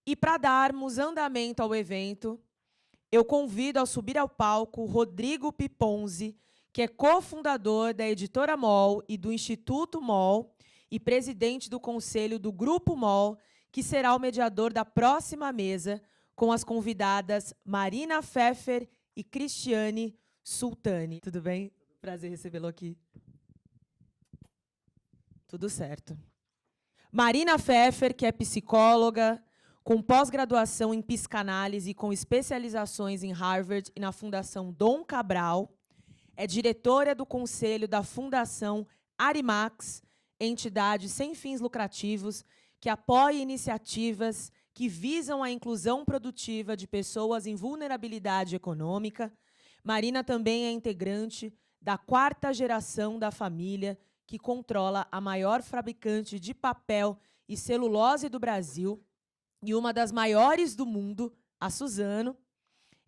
E para darmos andamento ao evento, eu convido a subir ao palco Rodrigo Piponzi, que é cofundador da Editora MOL e do Instituto MOL e presidente do conselho do Grupo MOL, que será o mediador da próxima mesa com as convidadas Marina Pfeffer e Cristiane Sultani. Tudo bem? Prazer recebê-lo aqui. Tudo certo. Marina Pfeffer, que é psicóloga, com pós-graduação em psicanálise e com especializações em Harvard e na Fundação Dom Cabral, é diretora do conselho da Fundação Arimax, entidade sem fins lucrativos que apoia iniciativas que visam a inclusão produtiva de pessoas em vulnerabilidade econômica. Marina também é integrante da 4ª geração da família, que controla a maior fabricante de papel e celulose do Brasil e uma das maiores do mundo, a Suzano.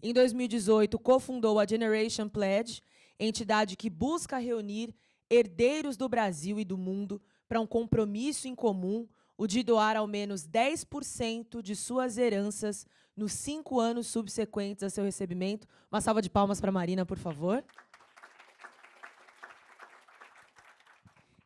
Em 2018, cofundou a Generation Pledge, entidade que busca reunir herdeiros do Brasil e do mundo para um compromisso em comum, o de doar ao menos 10% de suas heranças nos 5 anos subsequentes a seu recebimento. Uma salva de palmas para a Marina, por favor.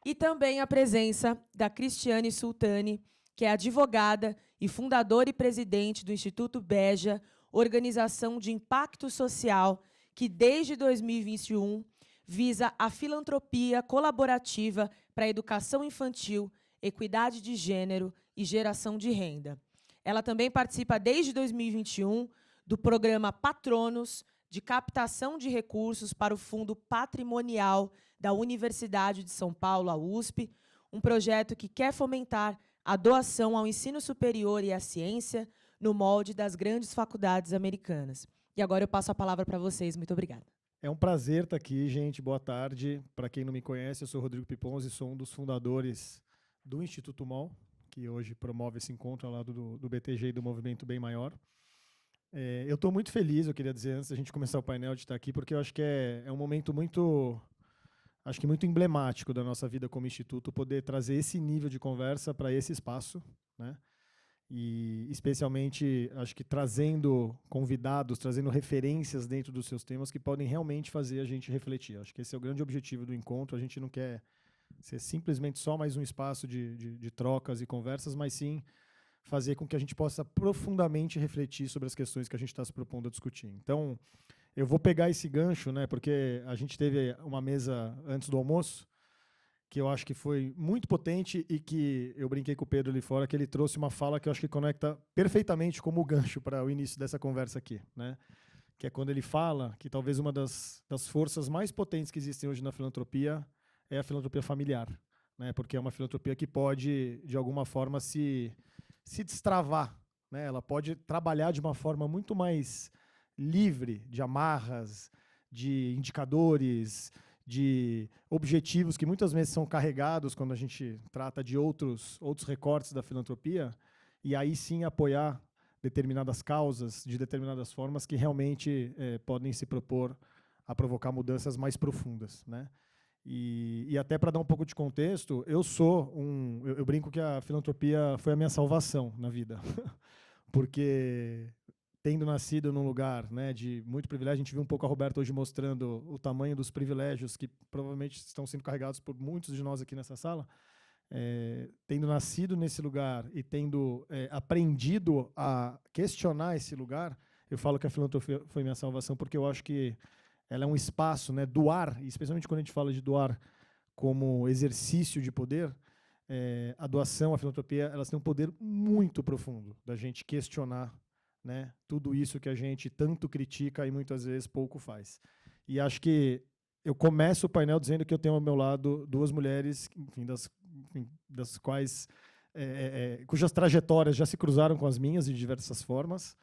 E também a presença da Cristiane Sultani, que é advogada e fundadora e presidente do Instituto Beja, organização de impacto social que, desde 2021, visa a filantropia colaborativa para a educação infantil, equidade de gênero e geração de renda. Ela também participa, desde 2021, do programa Patronos, de captação de recursos para o Fundo Patrimonial da Universidade de São Paulo, a USP, um projeto que quer fomentar a doação ao ensino superior e à ciência no molde das grandes faculdades americanas. E agora eu passo a palavra para vocês. Muito obrigada. É um prazer estar aqui, gente. Boa tarde. Para quem não me conhece, eu sou Rodrigo Piponzi, sou um dos fundadores do Instituto MOL, que hoje promove esse encontro ao lado do BTG e do Movimento Bem Maior. Eu estou muito feliz, eu queria dizer, antes da gente começar o painel, de estar aqui, porque eu acho que é um momento muito emblemático da nossa vida como Instituto, poder trazer esse nível de conversa para esse espaço, né? E, especialmente, acho que trazendo convidados, trazendo referências dentro dos seus temas que podem realmente fazer a gente refletir. Acho que esse é o grande objetivo do encontro. A gente não quer ser simplesmente só mais um espaço de trocas e conversas, mas sim fazer com que a gente possa profundamente refletir sobre as questões que a gente está se propondo a discutir. Então, eu vou pegar esse gancho, né, porque a gente teve uma mesa antes do almoço, que eu acho que foi muito potente e que eu brinquei com o Pedro ali fora, que ele trouxe uma fala que eu acho que conecta perfeitamente como gancho para o início dessa conversa aqui, né? Que é quando ele fala que talvez uma das forças mais potentes que existem hoje na filantropia é a filantropia familiar, né? Porque é uma filantropia que pode, de alguma forma, se destravar, né? Ela pode trabalhar de uma forma muito mais livre de amarras, de indicadores, de objetivos que muitas vezes são carregados quando a gente trata de outros recortes da filantropia, e aí sim apoiar determinadas causas de determinadas formas que realmente podem se propor a provocar mudanças mais profundas, né? E até para dar um pouco de contexto, eu brinco que a filantropia foi a minha salvação na vida, porque tendo nascido num lugar, né, de muito privilégio, a gente viu um pouco a Roberta hoje mostrando o tamanho dos privilégios que provavelmente estão sendo carregados por muitos de nós aqui nessa sala, tendo nascido nesse lugar e tendo aprendido a questionar esse lugar, eu falo que a filantropia foi minha salvação, porque eu acho que ela é um espaço, né, doar, especialmente quando a gente fala de doar como exercício de poder, a doação, a filantropia, elas têm um poder muito profundo da gente questionar, né, tudo isso que a gente tanto critica e muitas vezes pouco faz. E acho que eu começo o painel dizendo que eu tenho ao meu lado duas mulheres, enfim, das quais cujas trajetórias já se cruzaram com as minhas de diversas formas,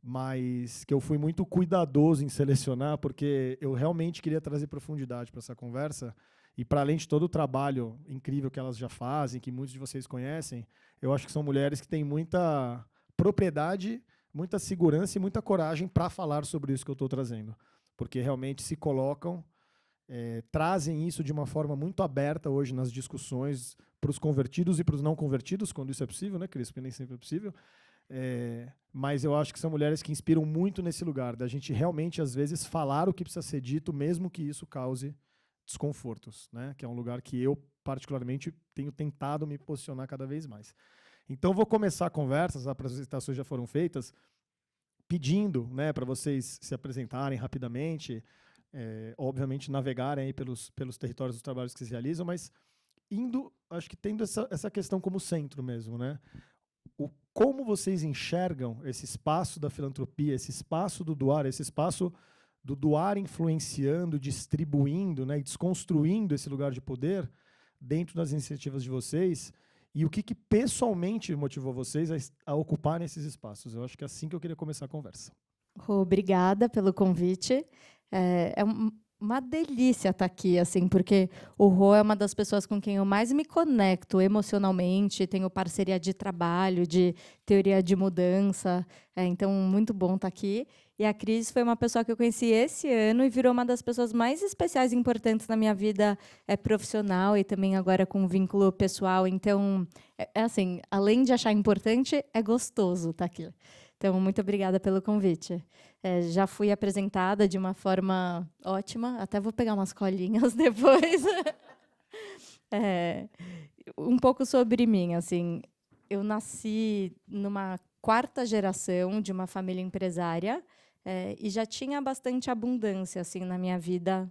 mas que eu fui muito cuidadoso em selecionar, porque eu realmente queria trazer profundidade para essa conversa, e para além de todo o trabalho incrível que elas já fazem, que muitos de vocês conhecem, eu acho que são mulheres que têm muita propriedade, muita segurança e muita coragem para falar sobre isso que eu estou trazendo, porque realmente se colocam, trazem isso de uma forma muito aberta hoje nas discussões para os convertidos e para os não convertidos, quando isso é possível, né, Cris? Porque nem sempre é possível. Mas eu acho que são mulheres que inspiram muito nesse lugar, da gente realmente, às vezes, falar o que precisa ser dito, mesmo que isso cause desconfortos, né? Que é um lugar que eu, particularmente, tenho tentado me posicionar cada vez mais. Então, vou começar a conversa, as apresentações já foram feitas, pedindo, né, para vocês se apresentarem rapidamente, obviamente navegarem aí pelos territórios dos trabalhos que vocês realizam, mas acho que tendo essa questão como centro mesmo, né? Como vocês enxergam esse espaço da filantropia, esse espaço do doar, esse espaço do doar influenciando, distribuindo, né, e desconstruindo esse lugar de poder dentro das iniciativas de vocês, e o que pessoalmente motivou vocês a ocuparem esses espaços? Eu acho que é assim que eu queria começar a conversa. Obrigada pelo convite. Uma delícia estar aqui, assim, porque o Rô é uma das pessoas com quem eu mais me conecto emocionalmente, tenho parceria de trabalho, de teoria de mudança, então muito bom estar aqui. E a Cris foi uma pessoa que eu conheci esse ano e virou uma das pessoas mais especiais e importantes na minha vida profissional e também agora com vínculo pessoal. Então, assim, além de achar importante, é gostoso estar aqui. Então, muito obrigada pelo convite. Já fui apresentada de uma forma ótima, até vou pegar umas colinhas depois. Um pouco sobre mim, assim, eu nasci numa 4ª geração de uma família empresária e já tinha bastante abundância assim na minha vida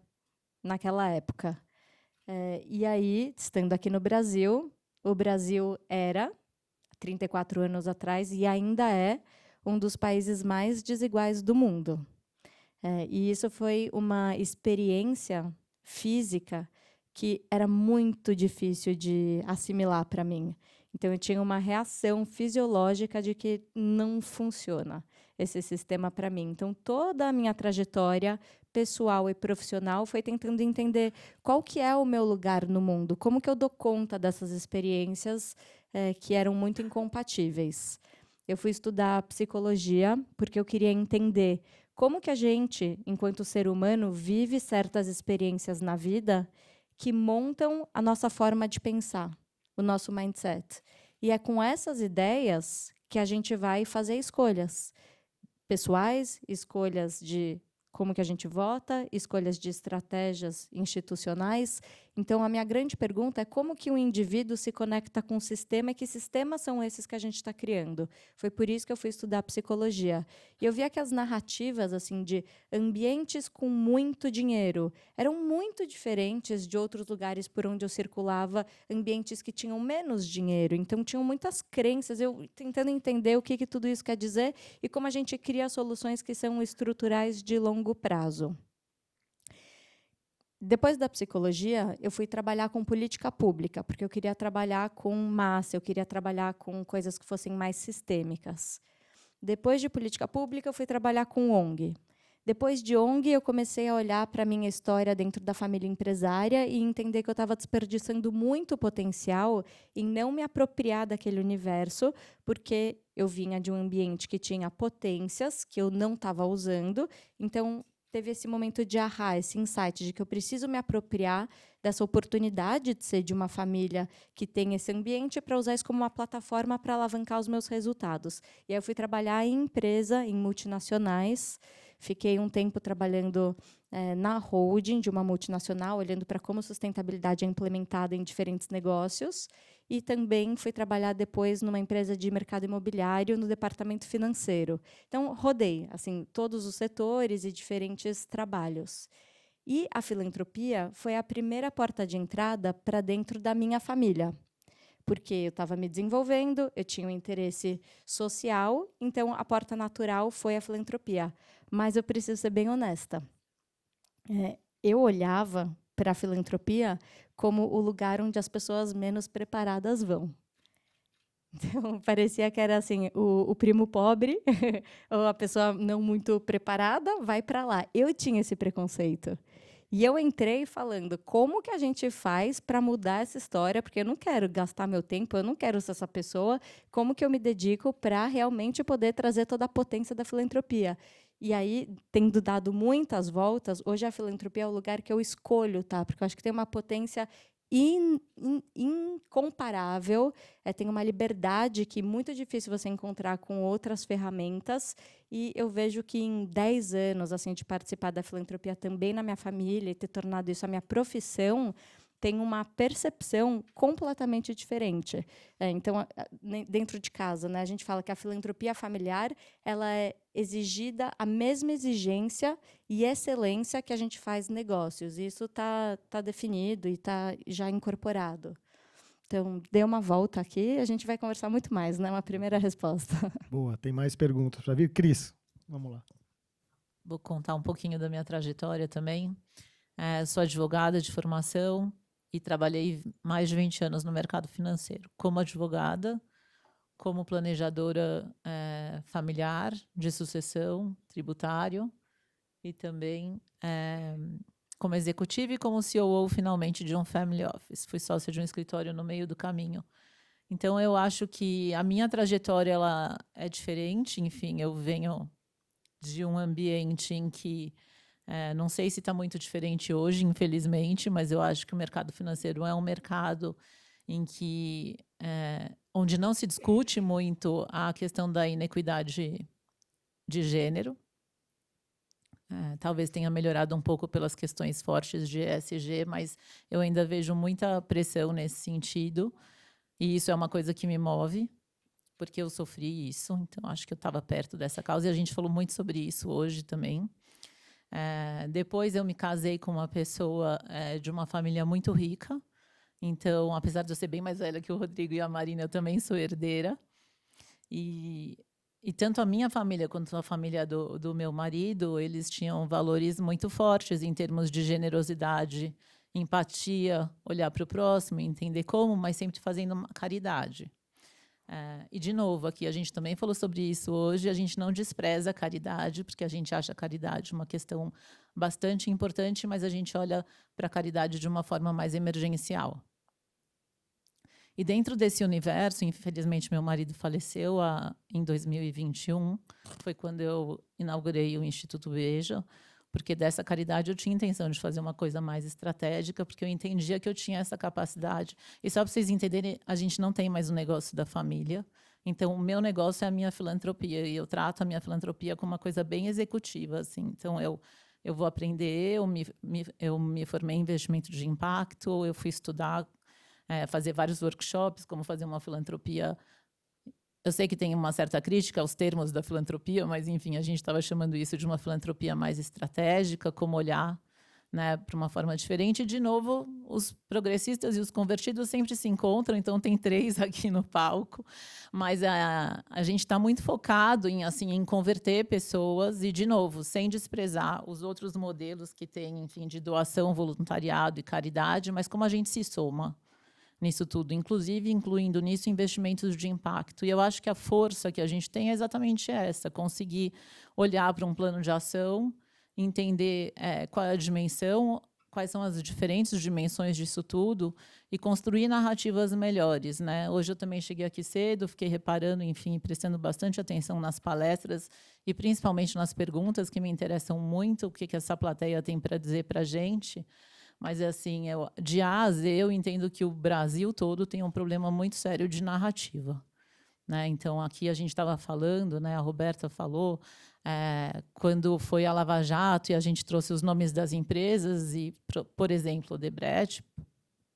naquela época. E aí, estando aqui no Brasil, o Brasil era, 34 anos atrás, e ainda é, um dos países mais desiguais do mundo. E isso foi uma experiência física que era muito difícil de assimilar para mim. Então, eu tinha uma reação fisiológica de que não funciona esse sistema para mim. Então, toda a minha trajetória pessoal e profissional foi tentando entender qual que é o meu lugar no mundo, como que eu dou conta dessas experiências que eram muito incompatíveis. Eu fui estudar psicologia porque eu queria entender como que a gente, enquanto ser humano, vive certas experiências na vida que montam a nossa forma de pensar, o nosso mindset. E é com essas ideias que a gente vai fazer escolhas pessoais, escolhas de como que a gente vota, escolhas de estratégias institucionais. Então, a minha grande pergunta é como que um indivíduo se conecta com o sistema e que sistemas são esses que a gente está criando. Foi por isso que eu fui estudar psicologia. E eu via que as narrativas assim de ambientes com muito dinheiro eram muito diferentes de outros lugares por onde eu circulava, ambientes que tinham menos dinheiro. Então, tinham muitas crenças, eu tentando entender o que tudo isso quer dizer e como a gente cria soluções que são estruturais de longo prazo. Depois da psicologia, eu fui trabalhar com política pública, porque eu queria trabalhar com massa, eu queria trabalhar com coisas que fossem mais sistêmicas. Depois de política pública, eu fui trabalhar com ONG. Depois de ONG, eu comecei a olhar para a minha história dentro da família empresária e entender que eu estava desperdiçando muito potencial em não me apropriar daquele universo, porque eu vinha de um ambiente que tinha potências que eu não estava usando. Então, teve esse momento de esse insight de que eu preciso me apropriar dessa oportunidade de ser de uma família que tem esse ambiente para usar isso como uma plataforma para alavancar os meus resultados. E aí eu fui trabalhar em empresa, em multinacionais. Fiquei um tempo trabalhando na holding de uma multinacional, olhando para como sustentabilidade é implementada em diferentes negócios. E também fui trabalhar depois numa empresa de mercado imobiliário, no departamento financeiro. Então, rodei assim, todos os setores e diferentes trabalhos. E a filantropia foi a primeira porta de entrada para dentro da minha família. Porque eu estava me desenvolvendo, eu tinha um interesse social, então a porta natural foi a filantropia. Mas eu preciso ser bem honesta. Eu olhava para a filantropia como o lugar onde as pessoas menos preparadas vão. Então, parecia que era assim, o primo pobre, ou a pessoa não muito preparada, vai para lá. Eu tinha esse preconceito. E eu entrei falando, como que a gente faz para mudar essa história? Porque eu não quero gastar meu tempo, eu não quero ser essa pessoa. Como que eu me dedico para realmente poder trazer toda a potência da filantropia? E aí, tendo dado muitas voltas, hoje a filantropia é o lugar que eu escolho, tá? Porque eu acho que tem uma potência comparável, tem uma liberdade que é muito difícil você encontrar com outras ferramentas, e eu vejo que em 10 anos assim, de participar da filantropia também na minha família e ter tornado isso a minha profissão, tem uma percepção completamente diferente. Então, dentro de casa, né, a gente fala que a filantropia familiar ela é exigida a mesma exigência e excelência que a gente faz negócios. Isso está definido e está já incorporado. Então, dê uma volta aqui, a gente vai conversar muito mais, né? Uma primeira resposta. Boa, tem mais perguntas para vir? Cris, vamos lá. Vou contar um pouquinho da minha trajetória também. Sou advogada de formação e trabalhei mais de 20 anos no mercado financeiro, como advogada, como planejadora familiar, de sucessão, tributário, e também como executiva e como COO, finalmente, de um family office. Fui sócia de um escritório no meio do caminho. Então, eu acho que a minha trajetória ela é diferente. Enfim, eu venho de um ambiente em que não sei se está muito diferente hoje, infelizmente, mas eu acho que o mercado financeiro é um mercado em que onde não se discute muito a questão da inequidade de gênero. Talvez tenha melhorado um pouco pelas questões fortes de ESG, mas eu ainda vejo muita pressão nesse sentido, e isso é uma coisa que me move, porque eu sofri isso, então acho que eu estava perto dessa causa, e a gente falou muito sobre isso hoje também. Depois eu me casei com uma pessoa de uma família muito rica, então, apesar de eu ser bem mais velha que o Rodrigo e a Marina, eu também sou herdeira, e tanto a minha família quanto a família do meu marido, eles tinham valores muito fortes em termos de generosidade, empatia, olhar para o próximo, entender como, mas sempre fazendo uma caridade. E, de novo, aqui a gente também falou sobre isso hoje, a gente não despreza a caridade, porque a gente acha a caridade uma questão bastante importante, mas a gente olha para a caridade de uma forma mais emergencial. E dentro desse universo, infelizmente, meu marido faleceu em 2021, foi quando eu inaugurei o Instituto Veja, porque dessa caridade eu tinha intenção de fazer uma coisa mais estratégica, porque eu entendia que eu tinha essa capacidade. E só para vocês entenderem, a gente não tem mais o negócio da família, então o meu negócio é a minha filantropia, e eu trato a minha filantropia como uma coisa bem executiva, assim. Então eu vou aprender, eu me formei em investimento de impacto, eu fui estudar, fazer vários workshops, como fazer uma filantropia. Eu sei que tem uma certa crítica aos termos da filantropia, mas, enfim, a gente estava chamando isso de uma filantropia mais estratégica, como olhar, né, para uma forma diferente. E, de novo, os progressistas e os convertidos sempre se encontram, então tem 3 aqui no palco. Mas a gente está muito focado em converter pessoas e, de novo, sem desprezar os outros modelos que tem, enfim, de doação, voluntariado e caridade, mas como a gente se soma nisso tudo, inclusive incluindo nisso investimentos de impacto. E eu acho que a força que a gente tem é exatamente essa, conseguir olhar para um plano de ação, entender qual é a dimensão, quais são as diferentes dimensões disso tudo e construir narrativas melhores, né? Hoje eu também cheguei aqui cedo, fiquei reparando, enfim, prestando bastante atenção nas palestras e principalmente nas perguntas que me interessam muito, o que essa plateia tem para dizer para a gente. Mas, assim, de A a Z, eu entendo que o Brasil todo tem um problema muito sério de narrativa, né? Então, aqui a gente estava falando, né, a Roberta falou, quando foi a Lava Jato e a gente trouxe os nomes das empresas, e, por exemplo, o Odebrecht,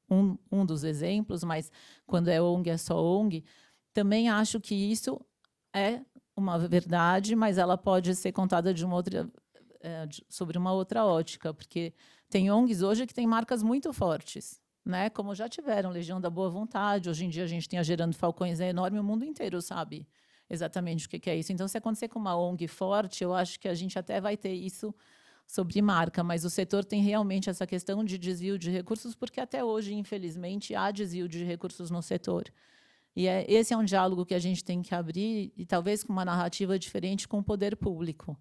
um dos exemplos, mas quando é ONG, é só ONG, também acho que isso é uma verdade, mas ela pode ser contada de sobre uma outra ótica, porque tem ONGs hoje que têm marcas muito fortes, né? Como já tiveram, Legião da Boa Vontade. Hoje em dia a gente tem a Gerando Falcões, é enorme, o mundo inteiro sabe exatamente o que é isso. Então, se acontecer com uma ONG forte, eu acho que a gente até vai ter isso sobre marca, mas o setor tem realmente essa questão de desvio de recursos, porque até hoje, infelizmente, há desvio de recursos no setor. E esse é um diálogo que a gente tem que abrir, e talvez com uma narrativa diferente com o poder público,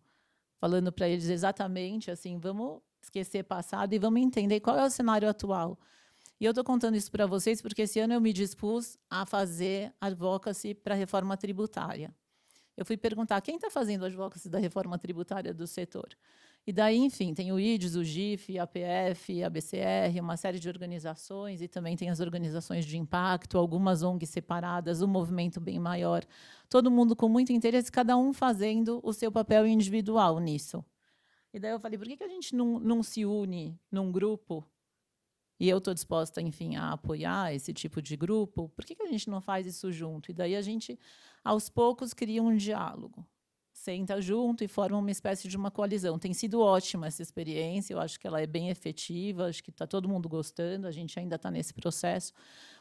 falando para eles exatamente assim, vamos esquecer passado e vamos entender qual é o cenário atual. E eu estou contando isso para vocês porque esse ano eu me dispus a fazer advocacy para a reforma tributária. Eu fui perguntar quem está fazendo advocacy da reforma tributária do setor. E daí, enfim, tem o IDES, o GIF, a APF, a BCR, uma série de organizações, e também tem as organizações de impacto, algumas ONGs separadas, um movimento bem maior, todo mundo com muito interesse, cada um fazendo o seu papel individual nisso. E daí eu falei, por que a gente não se une num grupo? E eu estou disposta, enfim, a apoiar esse tipo de grupo. Por que a gente não faz isso junto? E daí a gente, aos poucos, cria um diálogo. Senta junto e forma uma espécie de uma coalizão. Tem sido ótima essa experiência, eu acho que ela é bem efetiva, acho que está todo mundo gostando, a gente ainda está nesse processo.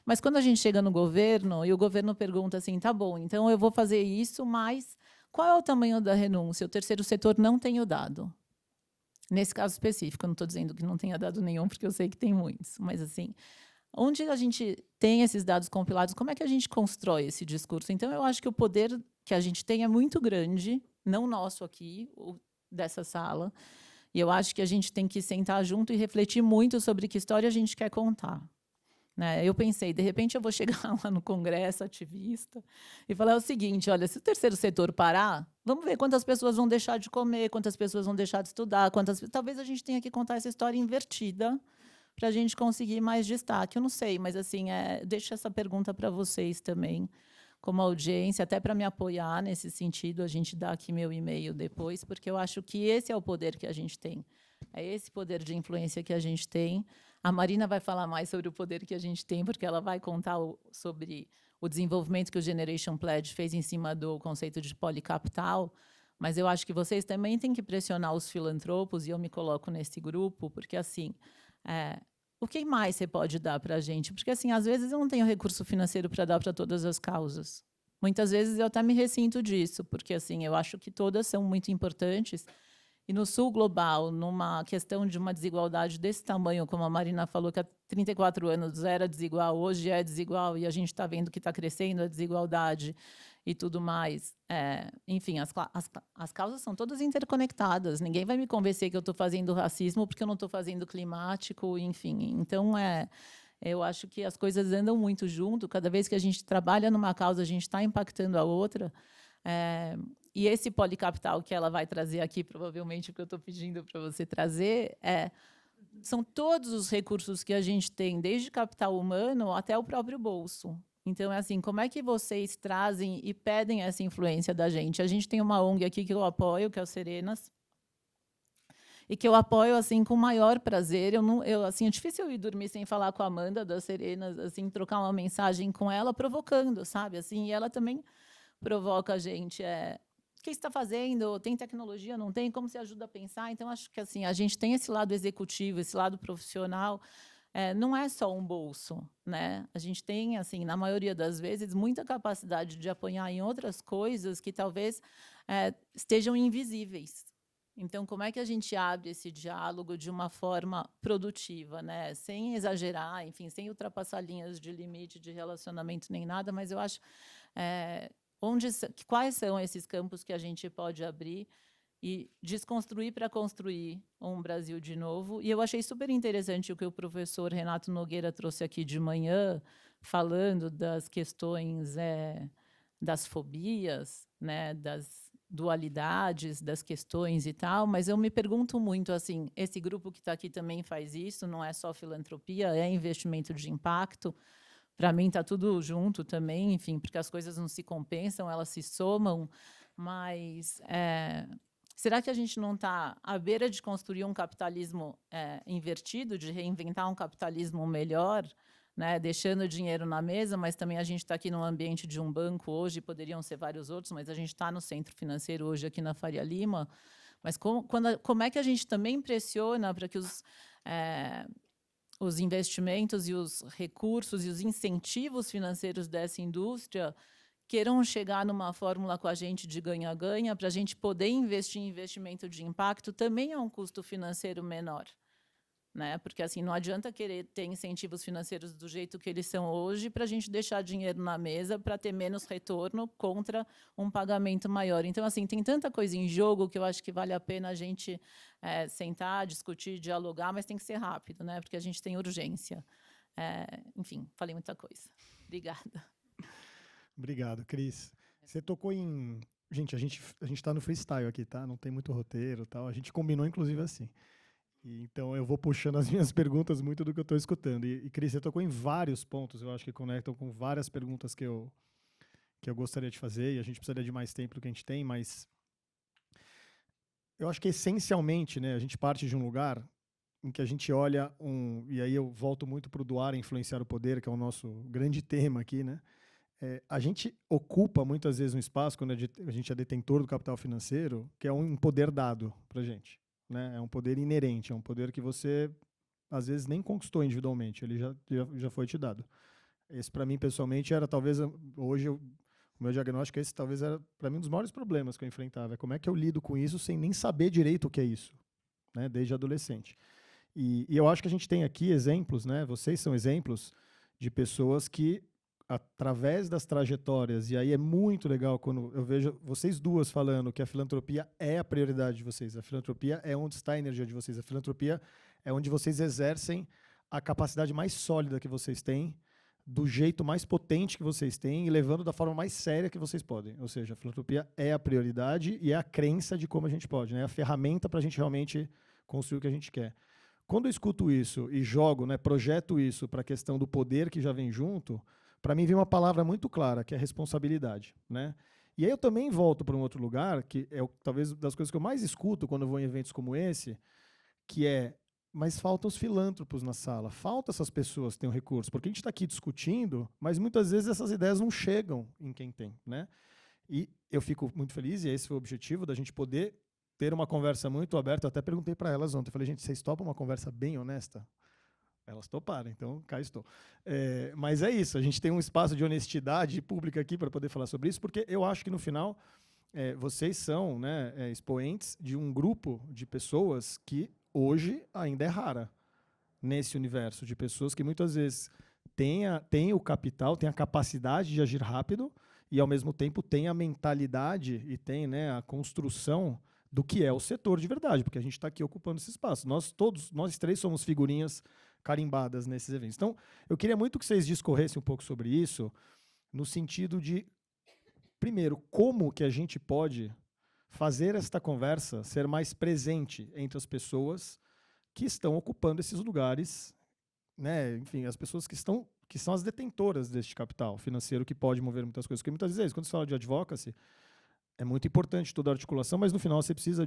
Mas quando a gente chega no governo, e o governo pergunta assim, tá bom, então eu vou fazer isso, mas qual é o tamanho da renúncia? O terceiro setor não tem o dado. Nesse caso específico, eu não estou dizendo que não tenha dado nenhum, porque eu sei que tem muitos. Mas, assim, onde a gente tem esses dados compilados, como é que a gente constrói esse discurso? Então, eu acho que o poder que a gente tem é muito grande, não nosso aqui, dessa sala. E eu acho que a gente tem que sentar junto e refletir muito sobre que história a gente quer contar. Né? Eu pensei, de repente eu vou chegar lá no Congresso ativista e falar o seguinte, olha, se o terceiro setor parar, vamos ver quantas pessoas vão deixar de comer, quantas pessoas vão deixar de estudar, talvez a gente tenha que contar essa história invertida para a gente conseguir mais destaque. Eu não sei, mas assim, deixo essa pergunta para vocês também, como audiência, até para me apoiar nesse sentido, a gente dá aqui meu e-mail depois, porque eu acho que esse é o poder que a gente tem. É esse poder de influência que a gente tem. A Marina vai falar mais sobre o poder que a gente tem, porque ela vai contar sobre o desenvolvimento que o Generation Pledge fez em cima do conceito de policapital, mas eu acho que vocês também têm que pressionar os filantropos, e eu me coloco nesse grupo, porque, assim, o que mais você pode dar para a gente? Porque, assim, às vezes eu não tenho recurso financeiro para dar para todas as causas. Muitas vezes eu até me ressinto disso, porque, assim, eu acho que todas são muito importantes. E no sul global, numa questão de uma desigualdade desse tamanho, como a Marina falou, que há 34 anos era desigual, hoje é desigual, e a gente está vendo que está crescendo a desigualdade e tudo mais. Enfim, as causas são todas interconectadas. Ninguém vai me convencer que eu estou fazendo racismo porque eu não estou fazendo climático, enfim. Então, eu acho que as coisas andam muito junto. Cada vez que a gente trabalha numa causa, a gente está impactando a outra. E esse policapital que ela vai trazer aqui, provavelmente o que eu estou pedindo para você trazer, são todos os recursos que a gente tem, desde capital humano até o próprio bolso. Então, é assim, como é que vocês trazem e pedem essa influência da gente? A gente tem uma ONG aqui que eu apoio, que é o Serenas, e que eu apoio assim com o maior prazer. Assim, é difícil eu ir dormir sem falar com a Amanda das Serenas, assim, trocar uma mensagem com ela, provocando, sabe? Assim, e ela também provoca a gente. O que você está fazendo? Tem tecnologia? Não tem? Como você ajuda a pensar? Então, acho que assim, a gente tem esse lado executivo, esse lado profissional. Não é só um bolso, né? A gente tem, assim, na maioria das vezes, muita capacidade de apoiar em outras coisas que talvez estejam invisíveis. Então, como é que a gente abre esse diálogo de uma forma produtiva, né? Sem exagerar, enfim, sem ultrapassar linhas de limite de relacionamento nem nada, mas eu acho quais são esses campos que a gente pode abrir e desconstruir para construir um Brasil de novo. E eu achei super interessante o que o professor Renato Nogueira trouxe aqui de manhã, falando das questões das fobias, né, das dualidades, das questões e tal, mas eu me pergunto muito, assim, esse grupo que está aqui também faz isso, não é só filantropia, é investimento de impacto. Para mim está tudo junto também, enfim, porque as coisas não se compensam, elas se somam, mas será que a gente não está à beira de construir um capitalismo invertido, de reinventar um capitalismo melhor, né, deixando o dinheiro na mesa, mas também a gente está aqui no ambiente de um banco hoje, poderiam ser vários outros, mas a gente está no centro financeiro hoje aqui na Faria Lima, mas como é que a gente também pressiona para que os investimentos e os recursos e os incentivos financeiros dessa indústria queiram chegar numa fórmula com a gente de ganha-ganha, para a gente poder investir em investimento de impacto, também é um custo financeiro menor. Né? Porque assim, não adianta querer ter incentivos financeiros do jeito que eles são hoje para a gente deixar dinheiro na mesa para ter menos retorno contra um pagamento maior. Então, assim, tem tanta coisa em jogo que eu acho que vale a pena a gente sentar, discutir, dialogar, mas tem que ser rápido, né? Porque a gente tem urgência. Enfim, falei muita coisa. Obrigada. Obrigado, Cris. Você tocou em Gente, a gente tá no freestyle aqui, tá? Não tem muito roteiro e tal. A gente combinou, inclusive, assim. Então, eu vou puxando as minhas perguntas muito do que eu estou escutando. E Cris, você tocou em vários pontos, eu acho que conectam com várias perguntas que eu gostaria de fazer, e a gente precisaria de mais tempo do que a gente tem, mas eu acho que, essencialmente, né, a gente parte de um lugar em que a gente olha e aí eu volto muito para o doar e influenciar o poder, que é o nosso grande tema aqui, né? A gente ocupa muitas vezes um espaço, quando a gente é detentor do capital financeiro, que é um poder dado para a gente, né? É um poder inerente, é um poder que você, às vezes, nem conquistou individualmente, ele já foi te dado. Esse, para mim, pessoalmente, era talvez, hoje, o meu diagnóstico, esse talvez era, para mim, um dos maiores problemas que eu enfrentava. É como é que eu lido com isso sem nem saber direito o que é isso, né? Desde adolescente. E eu acho que a gente tem aqui exemplos, né? Vocês são exemplos de pessoas que, através das trajetórias, e aí é muito legal quando eu vejo vocês duas falando que a filantropia é a prioridade de vocês, a filantropia é onde está a energia de vocês, a filantropia é onde vocês exercem a capacidade mais sólida que vocês têm, do jeito mais potente que vocês têm e levando da forma mais séria que vocês podem. Ou seja, a filantropia é a prioridade e é a crença de como a gente pode, né? É a ferramenta para a gente realmente construir o que a gente quer. Quando eu escuto isso e jogo, né, projeto isso para a questão do poder que já vem junto, para mim vem uma palavra muito clara, que é responsabilidade, né? E aí eu também volto para um outro lugar, que é talvez das coisas que eu mais escuto quando eu vou em eventos como esse, que é, mas faltam os filântropos na sala, faltam essas pessoas que têm o recurso, porque a gente está aqui discutindo, mas muitas vezes essas ideias não chegam em quem tem, né? E eu fico muito feliz, e esse foi o objetivo, da gente poder ter uma conversa muito aberta. Eu até perguntei para elas ontem, eu falei, gente, vocês topam uma conversa bem honesta? Elas toparam, então cá estou. Mas é isso, a gente tem um espaço de honestidade pública aqui para poder falar sobre isso, porque eu acho que no final vocês são, né, expoentes de um grupo de pessoas que hoje ainda é rara nesse universo, de pessoas que muitas vezes têm o capital, têm a capacidade de agir rápido e, ao mesmo tempo, têm a mentalidade e têm, né, a construção do que é o setor de verdade, porque a gente está aqui ocupando esse espaço. Nós três somos figurinhas carimbadas nesses eventos. Então, eu queria muito que vocês discorressem um pouco sobre isso, no sentido de, primeiro, como que a gente pode fazer esta conversa ser mais presente entre as pessoas que estão ocupando esses lugares, né? Enfim, as pessoas que são as detentoras deste capital financeiro que pode mover muitas coisas. Porque muitas vezes, quando se fala de advocacy, é muito importante toda a articulação, mas no final você precisa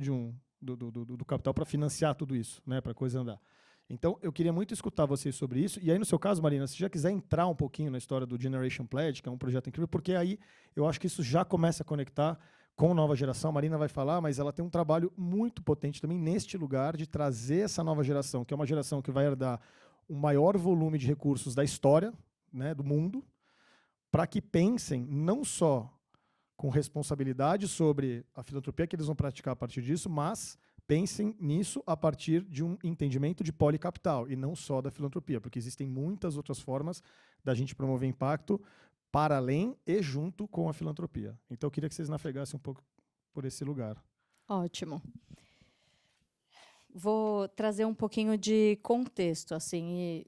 do capital para financiar tudo isso, né, para a coisa andar. Então, eu queria muito escutar vocês sobre isso. E aí, no seu caso, Marina, se já quiser entrar um pouquinho na história do Generation Pledge, que é um projeto incrível, porque aí eu acho que isso já começa a conectar com a nova geração. A Marina vai falar, mas ela tem um trabalho muito potente também neste lugar de trazer essa nova geração, que é uma geração que vai herdar o maior volume de recursos da história, né, do mundo, para que pensem não só com responsabilidade sobre a filantropia que eles vão praticar a partir disso, mas pensem nisso a partir de um entendimento de policapital, e não só da filantropia, porque existem muitas outras formas da gente promover impacto para além e junto com a filantropia. Então, eu queria que vocês navegassem um pouco por esse lugar. Ótimo. Vou trazer um pouquinho de contexto. Assim,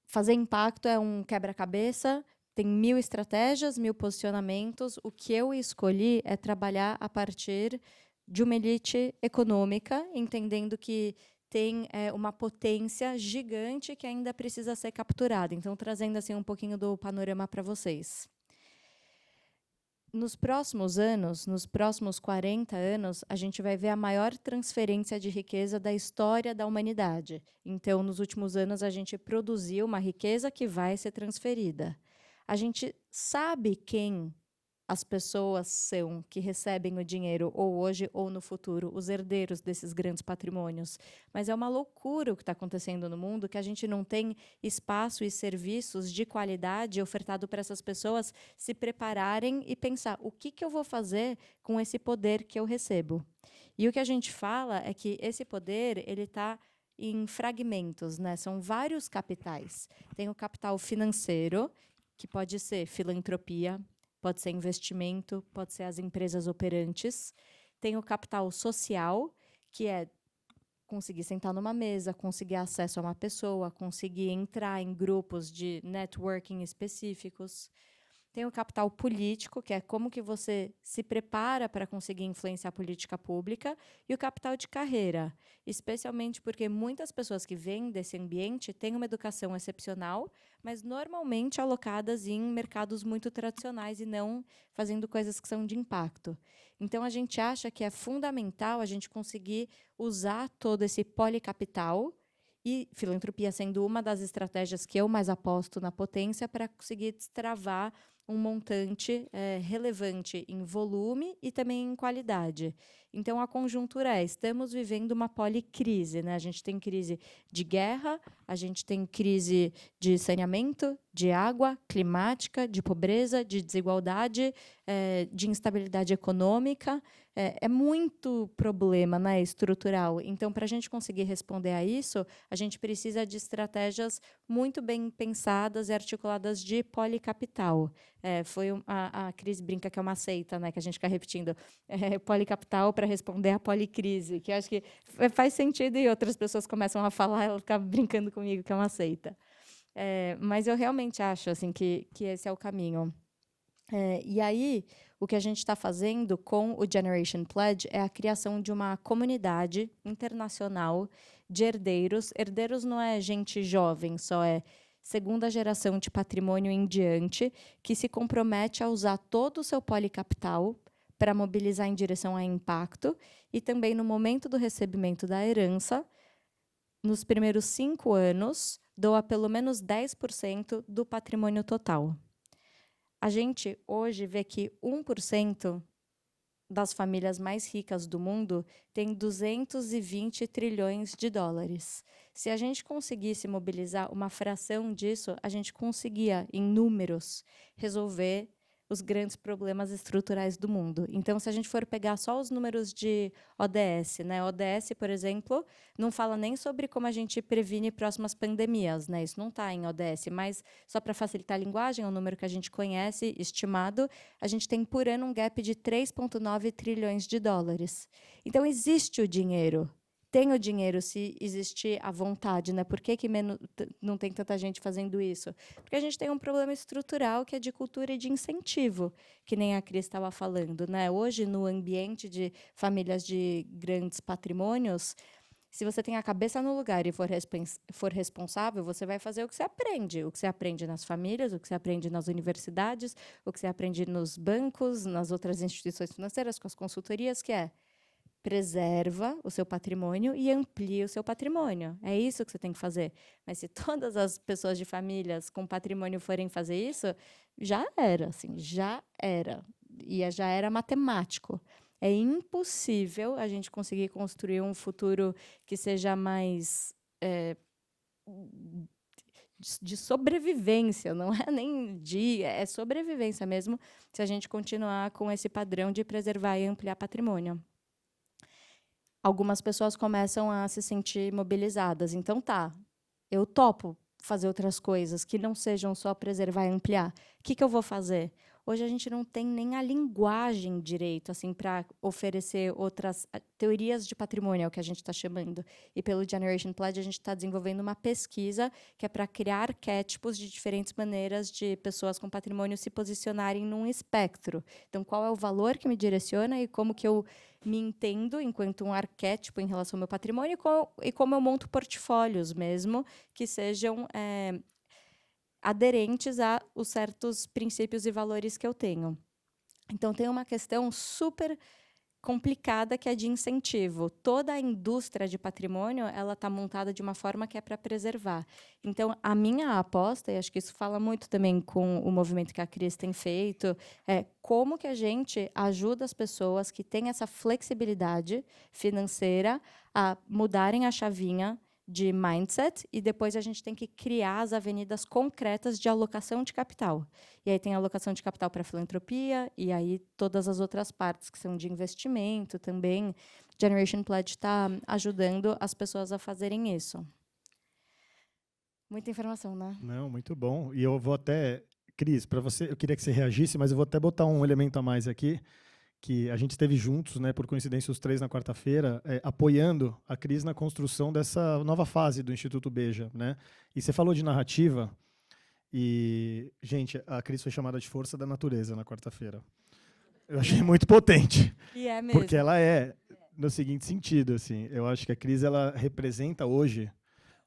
fazer impacto é um quebra-cabeça, tem 1000 estratégias, 1000 posicionamentos. O que eu escolhi é trabalhar a partir de uma elite econômica, entendendo que tem uma potência gigante que ainda precisa ser capturada. Então, trazendo assim um pouquinho do panorama para vocês. Nos próximos anos, nos próximos 40 anos, a gente vai ver a maior transferência de riqueza da história da humanidade. Então, nos últimos anos, a gente produziu uma riqueza que vai ser transferida. A gente sabe quem as pessoas são que recebem o dinheiro, ou hoje ou no futuro, os herdeiros desses grandes patrimônios. Mas é uma loucura o que está acontecendo no mundo, que a gente não tem espaço e serviços de qualidade ofertado para essas pessoas se prepararem e pensar o que eu vou fazer com esse poder que eu recebo. E o que a gente fala é que esse poder ele está em fragmentos, né? São vários capitais. Tem o capital financeiro, que pode ser filantropia, pode ser investimento, pode ser as empresas operantes. Tem o capital social, que é conseguir sentar numa mesa, conseguir acesso a uma pessoa, conseguir entrar em grupos de networking específicos. Tem o capital político, que é como que você se prepara para conseguir influenciar a política pública, e o capital de carreira, especialmente porque muitas pessoas que vêm desse ambiente têm uma educação excepcional, mas normalmente alocadas em mercados muito tradicionais e não fazendo coisas que são de impacto. Então, a gente acha que é fundamental a gente conseguir usar todo esse policapital, e filantropia sendo uma das estratégias que eu mais aposto na potência para conseguir destravar um montante relevante em volume e também em qualidade. Então, a conjuntura é, estamos vivendo uma policrise, né? A gente tem crise de guerra, a gente tem crise de saneamento, de água, climática, de pobreza, de desigualdade, de instabilidade econômica. É muito problema, né, estrutural. Então, para a gente conseguir responder a isso, a gente precisa de estratégias muito bem pensadas e articuladas de policapital. A Cris brinca que é uma seita, né, que a gente fica repetindo. Policapital para responder à policrise, que eu acho que faz sentido e outras pessoas começam a falar, ela fica brincando comigo que é uma seita. Mas eu realmente acho assim, que esse é o caminho. E aí, o que a gente está fazendo com o Generation Pledge é a criação de uma comunidade internacional de herdeiros. Herdeiros não é gente jovem, só é segunda geração de patrimônio em diante, que se compromete a usar todo o seu policapital para mobilizar em direção a impacto e também, no momento do recebimento da herança, nos primeiros 5 anos, doa pelo menos 10% do patrimônio total. A gente hoje vê que 1% das famílias mais ricas do mundo tem 220 trilhões de dólares. Se a gente conseguisse mobilizar uma fração disso, a gente conseguia, em números, resolver os grandes problemas estruturais do mundo. Então, se a gente for pegar só os números de ODS, né? ODS, por exemplo, não fala nem sobre como a gente previne próximas pandemias, né? Isso não está em ODS, mas só para facilitar a linguagem, é um número que a gente conhece, estimado, a gente tem por ano um gap de 3,9 trilhões de dólares. Então, existe o dinheiro. Tem o dinheiro se existir a vontade, né? Por que não tem tanta gente fazendo isso? Porque a gente tem um problema estrutural que é de cultura e de incentivo, que nem a Cris estava falando, né? Hoje, no ambiente de famílias de grandes patrimônios, se você tem a cabeça no lugar e for responsável, você vai fazer o que você aprende nas famílias, o que você aprende nas universidades, o que você aprende nos bancos, nas outras instituições financeiras, com as consultorias, que é preserva o seu patrimônio e amplia o seu patrimônio. É isso que você tem que fazer. Mas se todas as pessoas de famílias com patrimônio forem fazer isso, já era, assim, já era. E já era matemático. É impossível a gente conseguir construir um futuro que seja mais de sobrevivência, não é nem é sobrevivência mesmo, se a gente continuar com esse padrão de preservar e ampliar patrimônio. Algumas pessoas começam a se sentir mobilizadas. Então, eu topo fazer outras coisas que não sejam só preservar e ampliar. O que eu vou fazer? Hoje a gente não tem nem a linguagem direito assim, para oferecer outras teorias de patrimônio, é o que a gente está chamando. E pelo Generation Pledge, a gente está desenvolvendo uma pesquisa que é para criar arquétipos de diferentes maneiras de pessoas com patrimônio se posicionarem num espectro. Então, qual é o valor que me direciona e como que eu me entendo enquanto um arquétipo em relação ao meu patrimônio e como eu monto portfólios mesmo que sejam aderentes a os certos princípios e valores que eu tenho. Então, tem uma questão super complicada que é de incentivo. Toda a indústria de patrimônio ela está montada de uma forma que é para preservar. Então, a minha aposta, e acho que isso fala muito também com o movimento que a Cris tem feito, é como que a gente ajuda as pessoas que têm essa flexibilidade financeira a mudarem a chavinha de mindset, e depois a gente tem que criar as avenidas concretas de alocação de capital. E aí tem alocação de capital para filantropia, e aí todas as outras partes que são de investimento também. Generation Pledge está ajudando as pessoas a fazerem isso. Muita informação, né? Não, muito bom. E eu vou até, Cris, para você, eu queria que você reagisse, mas eu vou até botar um elemento a mais aqui, que a gente esteve juntos, né, por coincidência, os 3 na quarta-feira, apoiando a Cris na construção dessa nova fase do Instituto Beja, né? E você falou de narrativa, E, gente, a Cris foi chamada de força da natureza na quarta-feira. Eu achei muito potente. E é mesmo. Porque ela é, no seguinte sentido, assim, eu acho que a Cris, ela representa hoje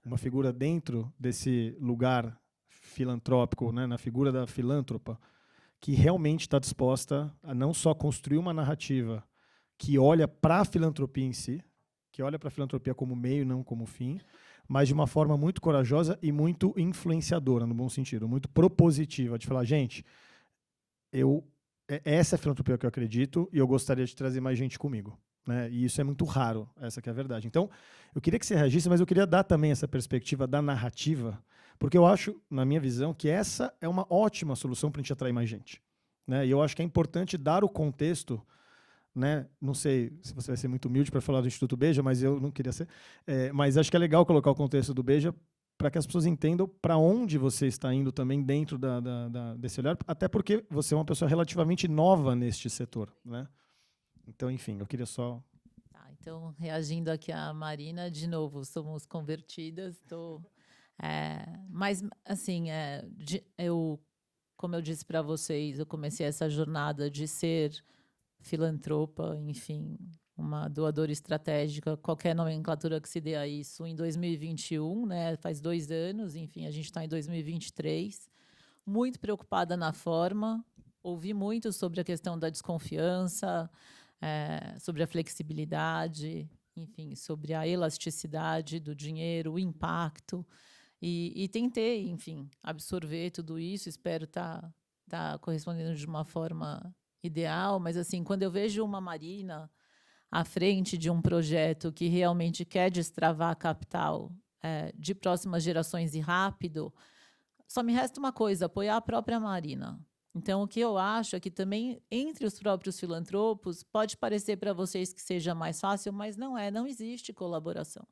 uma figura dentro desse lugar filantrópico, né, na figura da filântropa, que realmente está disposta a não só construir uma narrativa que olha para a filantropia em si, que olha para a filantropia como meio, não como fim, mas de uma forma muito corajosa e muito influenciadora, no bom sentido, muito propositiva, de falar, gente, essa é a filantropia que eu acredito e eu gostaria de trazer mais gente comigo. Né? E isso é muito raro, essa que é a verdade. Então, eu queria que você reagisse, mas eu queria dar também essa perspectiva da narrativa, porque eu acho, na minha visão, que essa é uma ótima solução para a gente atrair mais gente. Né? E eu acho que é importante dar o contexto, né? Não sei se você vai ser muito humilde para falar do Instituto Beja, mas eu não queria ser. Mas acho que é legal colocar o contexto do Beja para que as pessoas entendam para onde você está indo também dentro desse olhar, até porque você é uma pessoa relativamente nova neste setor. Né? Então, enfim, eu queria só... Então, reagindo aqui à Marina, de novo, somos convertidas. Mas, assim, como eu disse para vocês, eu comecei essa jornada de ser filantropa, enfim, uma doadora estratégica, qualquer nomenclatura que se dê a isso, em 2021, né, faz 2 anos, enfim, a gente está em 2023, muito preocupada na forma, ouvi muito sobre a questão da desconfiança, sobre a flexibilidade, enfim, sobre a elasticidade do dinheiro, o impacto, e tentei, enfim, absorver tudo isso, espero estar correspondendo de uma forma ideal, mas assim, quando eu vejo uma Marina à frente de um projeto que realmente quer destravar capital de próximas gerações e rápido, só me resta uma coisa, apoiar a própria Marina. Então, o que eu acho é que também, entre os próprios filantropos, pode parecer para vocês que seja mais fácil, mas não existe colaboração.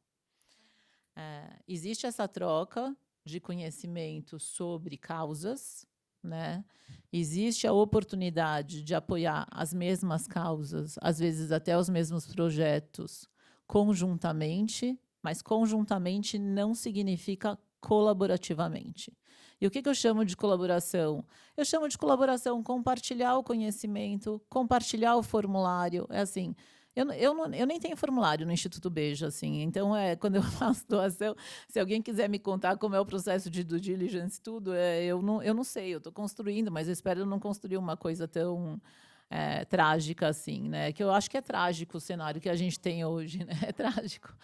Existe essa troca de conhecimento sobre causas, né? Existe a oportunidade de apoiar as mesmas causas, às vezes até os mesmos projetos, conjuntamente, mas conjuntamente não significa colaborativamente. E o que eu chamo de colaboração? Eu chamo de colaboração compartilhar o conhecimento, compartilhar o formulário. É assim, eu nem tenho formulário no Instituto Beja, assim. Então, quando eu faço doação, se alguém quiser me contar como é o processo de due diligence, tudo, eu não sei, eu estou construindo, mas eu espero não construir uma coisa tão trágica assim, né? Que eu acho que é trágico o cenário que a gente tem hoje, né? É trágico.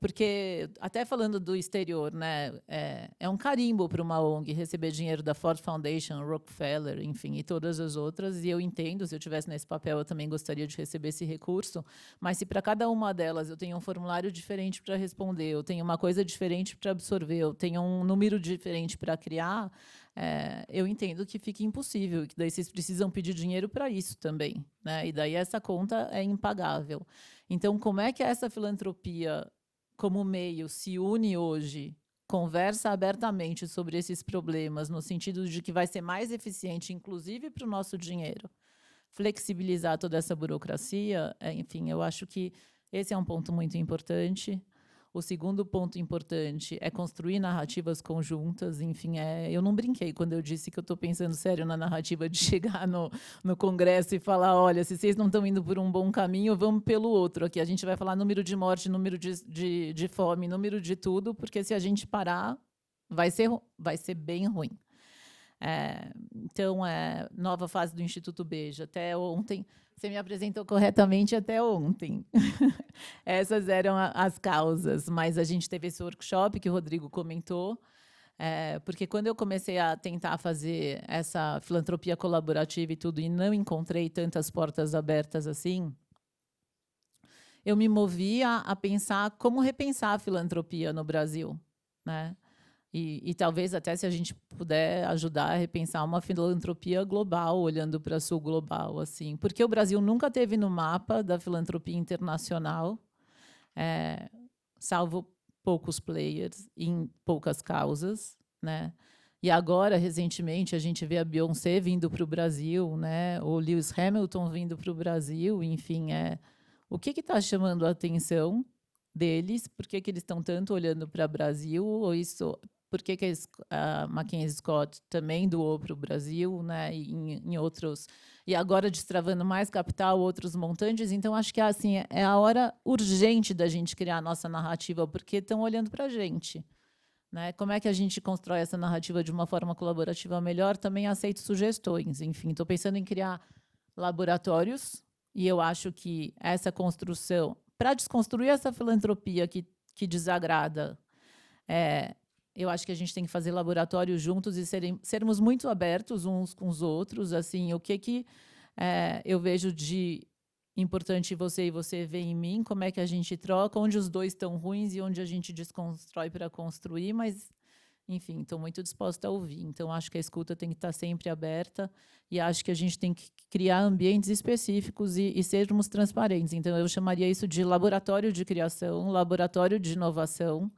Porque, até falando do exterior, né, é um carimbo para uma ONG receber dinheiro da Ford Foundation, Rockefeller, enfim, e todas as outras, e eu entendo, se eu estivesse nesse papel, eu também gostaria de receber esse recurso, mas se para cada uma delas eu tenho um formulário diferente para responder, eu tenho uma coisa diferente para absorver, eu tenho um número diferente para criar, eu entendo que fica impossível, que daí vocês precisam pedir dinheiro para isso também, né? E daí essa conta é impagável. Então, como é que essa filantropia, como meio, se une hoje, conversa abertamente sobre esses problemas, no sentido de que vai ser mais eficiente, inclusive para o nosso dinheiro, flexibilizar toda essa burocracia, enfim, eu acho que esse é um ponto muito importante. O segundo ponto importante é construir narrativas conjuntas. Enfim, eu não brinquei quando eu disse que eu estou pensando sério na narrativa de chegar no Congresso e falar, olha, se vocês não estão indo por um bom caminho, vamos pelo outro. Aqui a gente vai falar número de morte, número de fome, número de tudo, porque se a gente parar, vai ser bem ruim. Então, nova fase do Instituto Beja. Até ontem, você me apresentou corretamente até ontem. Essas eram as causas, mas a gente teve esse workshop que o Rodrigo comentou, porque quando eu comecei a tentar fazer essa filantropia colaborativa e tudo, e não encontrei tantas portas abertas assim, eu me movi a pensar como repensar a filantropia no Brasil, né? E talvez até se a gente puder ajudar a repensar uma filantropia global, olhando para Sul global, assim, porque o Brasil nunca teve no mapa da filantropia internacional, salvo poucos players em poucas causas, né? E agora, recentemente, a gente vê a Beyoncé vindo para o Brasil, né? O Lewis Hamilton vindo para o Brasil, enfim, o que está chamando a atenção deles? Por que eles estão tanto olhando para o Brasil? Ou isso por que a Mackenzie Scott também doou para o Brasil, né, e em outros, e agora destravando mais capital, outros montantes. Então, acho que assim, é a hora urgente da gente criar a nossa narrativa, porque estão olhando para a gente. Né? Como é que a gente constrói essa narrativa de uma forma colaborativa melhor? Também aceito sugestões. Enfim, estou pensando em criar laboratórios, e eu acho que essa construção, para desconstruir essa filantropia que desagrada, eu acho que a gente tem que fazer laboratórios juntos e sermos muito abertos uns com os outros. Assim, o que eu vejo de importante você e você vê em mim, como é que a gente troca, onde os dois estão ruins e onde a gente desconstrói para construir, mas, enfim, estou muito disposta a ouvir. Então, acho que a escuta tem que estar sempre aberta e acho que a gente tem que criar ambientes específicos e sermos transparentes. Então, eu chamaria isso de laboratório de criação, laboratório de inovação,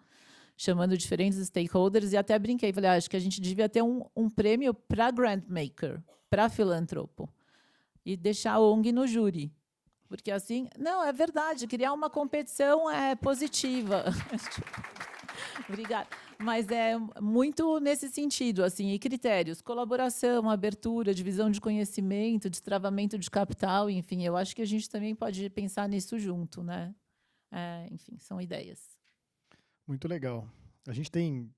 chamando diferentes stakeholders, e até brinquei, falei, acho que a gente devia ter um prêmio para grantmaker, para filantropo, e deixar a ONG no júri. Porque assim, não, é verdade, criar uma competição é positiva. Obrigada. Mas é muito nesse sentido, assim, e critérios, colaboração, abertura, divisão de conhecimento, destravamento de capital, enfim, eu acho que a gente também pode pensar nisso junto, né? Enfim, são ideias. Muito legal. A gente tem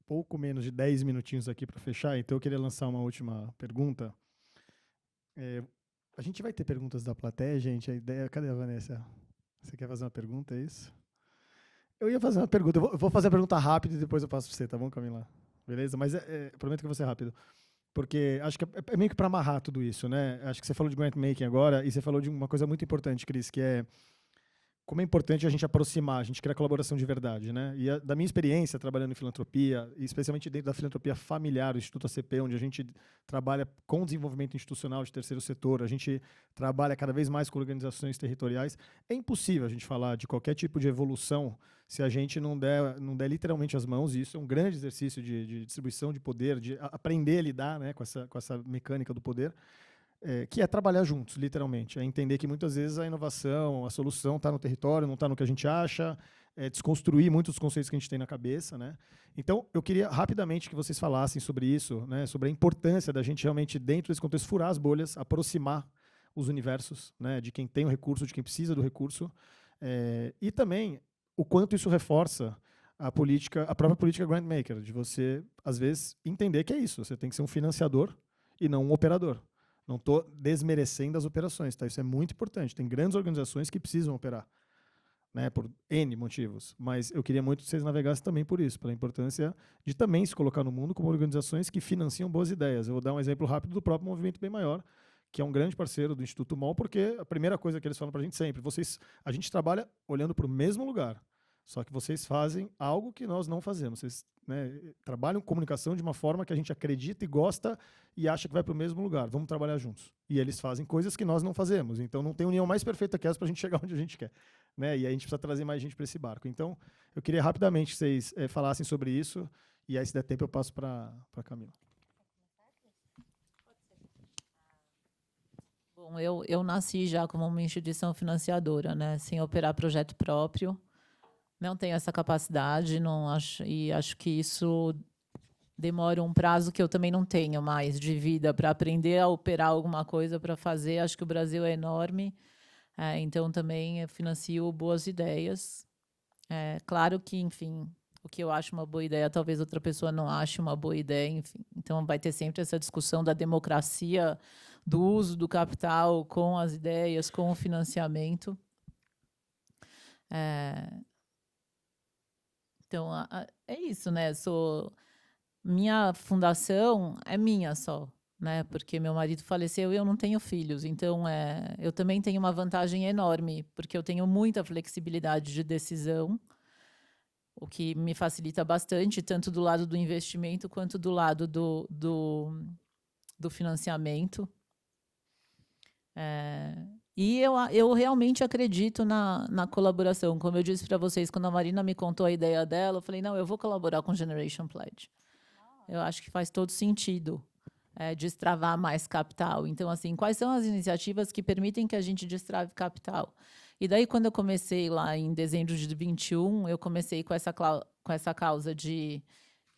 pouco menos de 10 minutinhos aqui para fechar, então eu queria lançar uma última pergunta. A gente vai ter perguntas da plateia, gente? A ideia... Cadê a Vanessa? Você quer fazer uma pergunta, é isso? Eu ia fazer uma pergunta. Eu vou fazer a pergunta rápida e depois eu passo para você, tá bom, Camila? Beleza? Mas prometo que eu vou ser rápido. Porque acho que é meio que para amarrar tudo isso, né? Acho que você falou de grant making agora e você falou de uma coisa muito importante, Cris, que é como é importante a gente aproximar, a gente criar colaboração de verdade, né? E da minha experiência trabalhando em filantropia, e especialmente dentro da filantropia familiar, o Instituto ACP, onde a gente trabalha com desenvolvimento institucional de terceiro setor, a gente trabalha cada vez mais com organizações territoriais, é impossível a gente falar de qualquer tipo de evolução se a gente não der literalmente as mãos, e isso é um grande exercício de distribuição de poder, de aprender a lidar, né, com essa mecânica do poder, que é trabalhar juntos, literalmente. É entender que muitas vezes a inovação, a solução está no território, não está no que a gente acha, desconstruir muitos dos conceitos que a gente tem na cabeça, né? Então, eu queria rapidamente que vocês falassem sobre isso, né, sobre a importância da gente realmente, dentro desse contexto, furar as bolhas, aproximar os universos, né, de quem tem o recurso, de quem precisa do recurso, e também o quanto isso reforça a própria política grantmaker, de você, às vezes, entender que é isso, você tem que ser um financiador e não um operador. Não estou desmerecendo as operações, tá? Isso é muito importante. Tem grandes organizações que precisam operar, né, por N motivos. Mas eu queria muito que vocês navegassem também por isso, pela importância de também se colocar no mundo como organizações que financiam boas ideias. Eu vou dar um exemplo rápido do próprio Movimento Bem Maior, que é um grande parceiro do Instituto MOL, porque a primeira coisa que eles falam para a gente sempre, a gente trabalha olhando para o mesmo lugar, só que vocês fazem algo que nós não fazemos. Vocês, né, trabalham comunicação de uma forma que a gente acredita e gosta e acha que vai para o mesmo lugar. Vamos trabalhar juntos. E eles fazem coisas que nós não fazemos. Então, não tem união mais perfeita que essa para a gente chegar onde a gente quer. Né? E aí a gente precisa trazer mais gente para esse barco. Então, eu queria rapidamente que vocês falassem sobre isso. E aí, se der tempo, eu passo para a Camila. Bom, eu nasci já como uma instituição financiadora, né, sem operar projeto próprio. Não tenho essa capacidade, e acho que isso demora um prazo que eu também não tenho mais de vida para aprender a operar alguma coisa para fazer. Acho que o Brasil é enorme, então também eu financio boas ideias. Claro que, enfim, o que eu acho uma boa ideia, talvez outra pessoa não ache uma boa ideia, enfim. Então vai ter sempre essa discussão da democracia, do uso do capital com as ideias, com o financiamento. Então, é isso, né? Minha fundação é minha só, né? Porque meu marido faleceu e eu não tenho filhos. Então, eu também tenho uma vantagem enorme, porque eu tenho muita flexibilidade de decisão, o que me facilita bastante, tanto do lado do investimento quanto do lado do financiamento. E eu realmente acredito na colaboração. Como eu disse para vocês, quando a Marina me contou a ideia dela, eu falei, não, eu vou colaborar com Generation Pledge. Eu acho que faz todo sentido destravar mais capital. Então, assim, quais são as iniciativas que permitem que a gente destrave capital? E daí, quando eu comecei lá em dezembro de 2021, eu comecei com essa causa de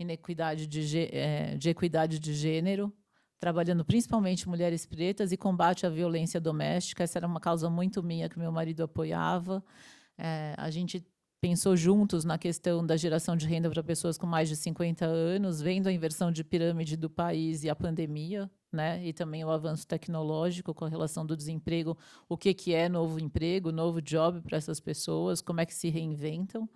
inequidade de equidade de gênero, trabalhando principalmente mulheres pretas e combate à violência doméstica. Essa era uma causa muito minha que meu marido apoiava. A gente pensou juntos na questão da geração de renda para pessoas com mais de 50 anos, vendo a inversão de pirâmide do país e a pandemia, né? E também o avanço tecnológico com a relação do desemprego, o que é novo emprego, novo job para essas pessoas, como é que se reinventam.